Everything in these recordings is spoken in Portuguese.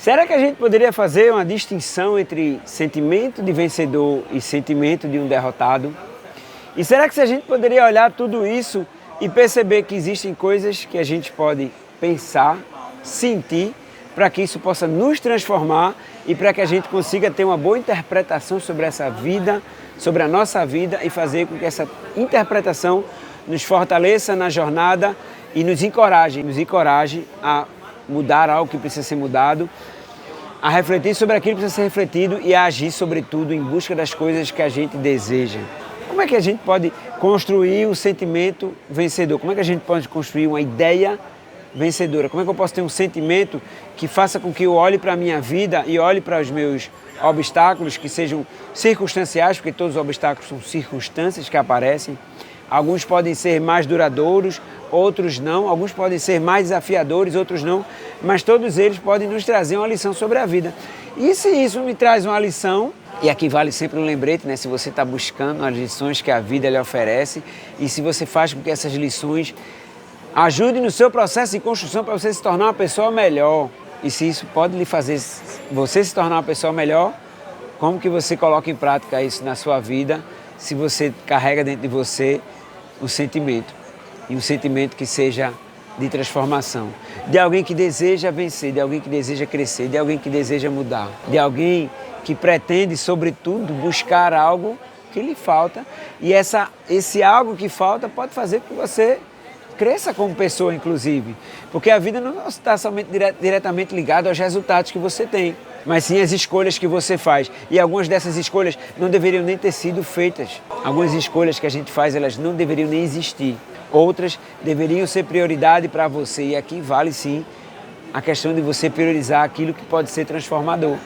Será que a gente poderia fazer uma distinção entre sentimento de vencedor e sentimento de um derrotado? E será que a gente poderia olhar tudo isso e perceber que existem coisas que a gente pode pensar, sentir, para que isso possa nos transformar e para que a gente consiga ter uma boa interpretação sobre essa vida, sobre a nossa vida e fazer com que essa interpretação nos fortaleça na jornada e nos encoraje a mudar algo que precisa ser mudado, a refletir sobre aquilo que precisa ser refletido e a agir, sobretudo, em busca das coisas que a gente deseja. Como é que a gente pode construir o sentimento vencedor? Como é que a gente pode construir uma ideia vencedora? Como é que eu posso ter um sentimento que faça com que eu olhe para a minha vida e olhe para os meus obstáculos, que sejam circunstanciais, porque todos os obstáculos são circunstâncias que aparecem. Alguns podem ser mais duradouros, outros não. Alguns podem ser mais desafiadores, outros não. Mas todos eles podem nos trazer uma lição sobre a vida. E se isso me traz uma lição, e aqui vale sempre um lembrete, né? Se você está buscando as lições que a vida lhe oferece e se você faz com que essas lições ajudem no seu processo de construção para você se tornar uma pessoa melhor. E se isso pode lhe fazer você se tornar uma pessoa melhor, como que você coloca em prática isso na sua vida se você carrega dentro de você o sentimento? E um sentimento que seja de transformação. De alguém que deseja vencer, de alguém que deseja crescer, de alguém que deseja mudar, de alguém que pretende, sobretudo, buscar algo que lhe falta. E esse algo que falta pode fazer com que você cresça como pessoa, inclusive. Porque a vida não está somente diretamente ligada aos resultados que você tem, mas sim às escolhas que você faz. E algumas dessas escolhas não deveriam nem ter sido feitas. Algumas escolhas que a gente faz, elas não deveriam nem existir. Outras deveriam ser prioridade para você. E aqui vale sim a questão de você priorizar aquilo que pode ser transformador.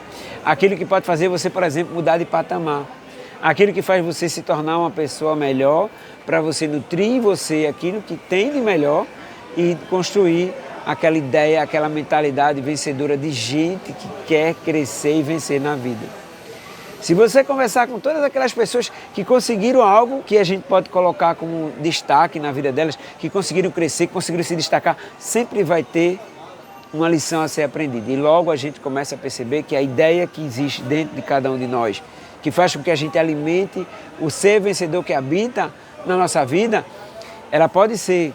Aquilo que pode fazer você, por exemplo, mudar de patamar. Aquilo que faz você se tornar uma pessoa melhor, para você nutrir em você aquilo que tem de melhor e construir aquela ideia, aquela mentalidade vencedora de gente que quer crescer e vencer na vida. Se você conversar com todas aquelas pessoas que conseguiram algo que a gente pode colocar como destaque na vida delas, que conseguiram crescer, que conseguiram se destacar, sempre vai ter uma lição a ser aprendida. E logo a gente começa a perceber que a ideia que existe dentro de cada um de nós, que faz com que a gente alimente o ser vencedor que habita na nossa vida, ela pode ser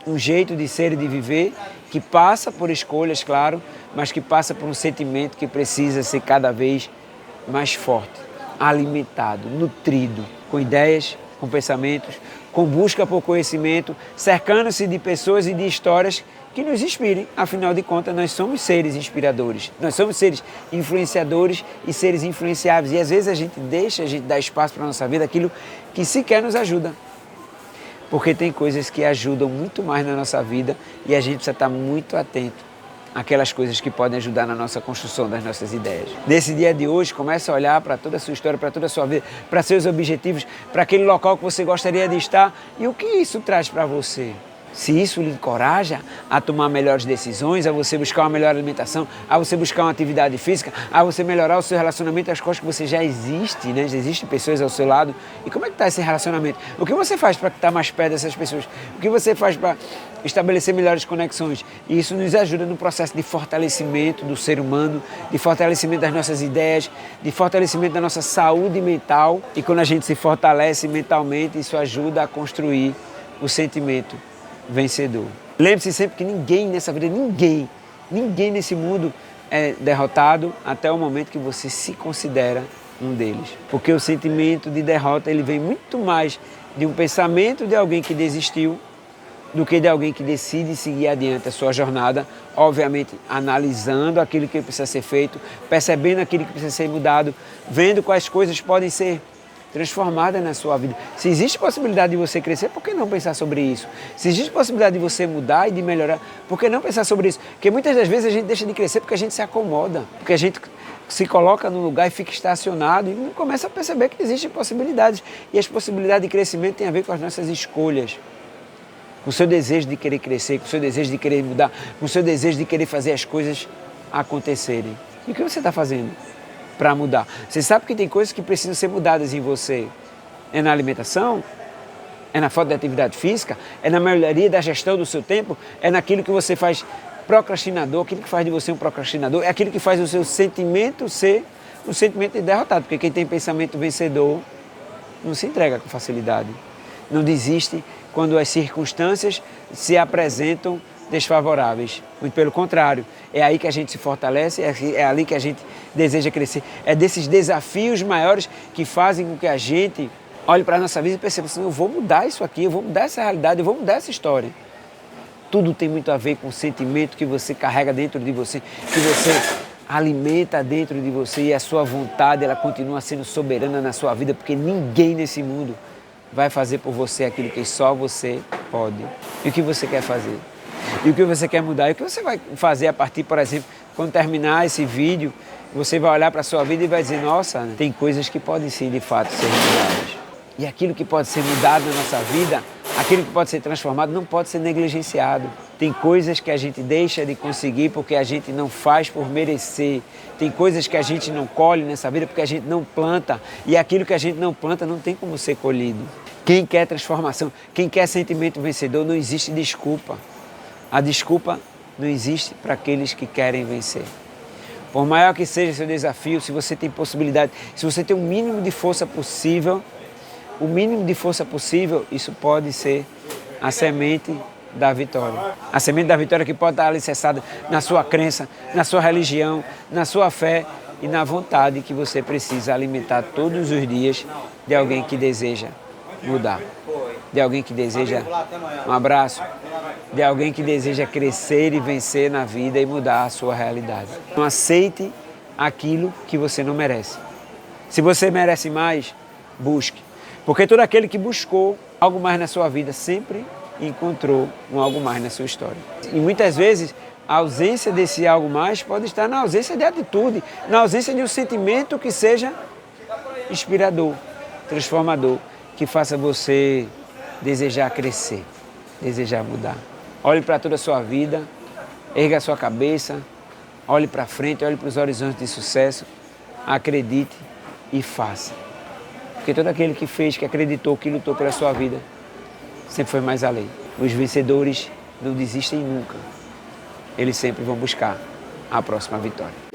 um jeito de ser e de viver que passa por escolhas, claro, mas que passa por um sentimento que precisa ser cada vez mais forte, alimentado, nutrido, com ideias, com pensamentos, com busca por conhecimento, cercando-se de pessoas e de histórias que nos inspirem. Afinal de contas, nós somos seres inspiradores, nós somos seres influenciadores e seres influenciáveis. E às vezes a gente dá espaço para a nossa vida aquilo que sequer nos ajuda. Porque tem coisas que ajudam muito mais na nossa vida e a gente precisa estar muito atento àquelas coisas que podem ajudar na nossa construção das nossas ideias. Nesse dia de hoje, comece a olhar para toda a sua história, para toda a sua vida, para seus objetivos, para aquele local que você gostaria de estar e o que isso traz para você. Se isso lhe encoraja a tomar melhores decisões, a você buscar uma melhor alimentação, a você buscar uma atividade física, a você melhorar o seu relacionamento, as coisas que você já existe, né? Já existem pessoas ao seu lado. E como é que está esse relacionamento? O que você faz para estar mais perto dessas pessoas? O que você faz para estabelecer melhores conexões? E isso nos ajuda no processo de fortalecimento do ser humano, de fortalecimento das nossas ideias, de fortalecimento da nossa saúde mental. E quando a gente se fortalece mentalmente, isso ajuda a construir o sentimento vencedor. Lembre-se sempre que ninguém nessa vida, ninguém nesse mundo é derrotado até o momento que você se considera um deles. Porque o sentimento de derrota, ele vem muito mais de um pensamento de alguém que desistiu do que de alguém que decide seguir adiante a sua jornada, obviamente analisando aquilo que precisa ser feito, percebendo aquilo que precisa ser mudado, vendo quais coisas podem ser transformada na sua vida. Se existe possibilidade de você crescer, por que não pensar sobre isso? Se existe possibilidade de você mudar e de melhorar, por que não pensar sobre isso? Porque muitas das vezes a gente deixa de crescer porque a gente se acomoda, porque a gente se coloca num lugar e fica estacionado e não começa a perceber que existem possibilidades. E as possibilidades de crescimento têm a ver com as nossas escolhas, com o seu desejo de querer crescer, com o seu desejo de querer mudar, com o seu desejo de querer fazer as coisas acontecerem. E o que você está fazendo para mudar? Você sabe que tem coisas que precisam ser mudadas em você. É na alimentação, é na falta de atividade física, é na melhoria da gestão do seu tempo, é naquilo que você faz procrastinador, aquilo que faz de você um procrastinador, é aquilo que faz o seu sentimento ser um sentimento de derrotado, porque quem tem pensamento vencedor não se entrega com facilidade, não desiste quando as circunstâncias se apresentam desfavoráveis. Muito pelo contrário, é aí que a gente se fortalece, é ali que a gente deseja crescer. É desses desafios maiores que fazem com que a gente olhe para a nossa vida e perceba assim, eu vou mudar isso aqui, eu vou mudar essa realidade, eu vou mudar essa história. Tudo tem muito a ver com o sentimento que você carrega dentro de você, que você alimenta dentro de você, e a sua vontade ela continua sendo soberana na sua vida, porque ninguém nesse mundo vai fazer por você aquilo que só você pode. E o que você quer fazer? E o que você quer mudar? E o que você vai fazer a partir, por exemplo, quando terminar esse vídeo, você vai olhar para a sua vida e vai dizer, nossa, tem coisas que podem sim, de fato, ser mudadas. E aquilo que pode ser mudado na nossa vida, aquilo que pode ser transformado, não pode ser negligenciado. Tem coisas que a gente deixa de conseguir porque a gente não faz por merecer. Tem coisas que a gente não colhe nessa vida porque a gente não planta. E aquilo que a gente não planta não tem como ser colhido. Quem quer transformação, quem quer sentimento vencedor, não existe desculpa. A desculpa não existe para aqueles que querem vencer. Por maior que seja seu desafio, se você tem possibilidade, se você tem o mínimo de força possível, isso pode ser a semente da vitória. A semente da vitória que pode estar alicerçada na sua crença, na sua religião, na sua fé e na vontade que você precisa alimentar todos os dias de alguém que deseja mudar, de alguém que deseja um abraço, de alguém que deseja crescer e vencer na vida e mudar a sua realidade. Não aceite aquilo que você não merece. Se você merece mais, busque. Porque todo aquele que buscou algo mais na sua vida sempre encontrou um algo mais na sua história. E muitas vezes a ausência desse algo mais pode estar na ausência de atitude, na ausência de um sentimento que seja inspirador, transformador, que faça você desejar crescer, desejar mudar. Olhe para toda a sua vida, erga a sua cabeça, olhe para frente, olhe para os horizontes de sucesso, acredite e faça. Porque todo aquele que fez, que acreditou, que lutou pela sua vida, sempre foi mais além. Os vencedores não desistem nunca. Eles sempre vão buscar a próxima vitória.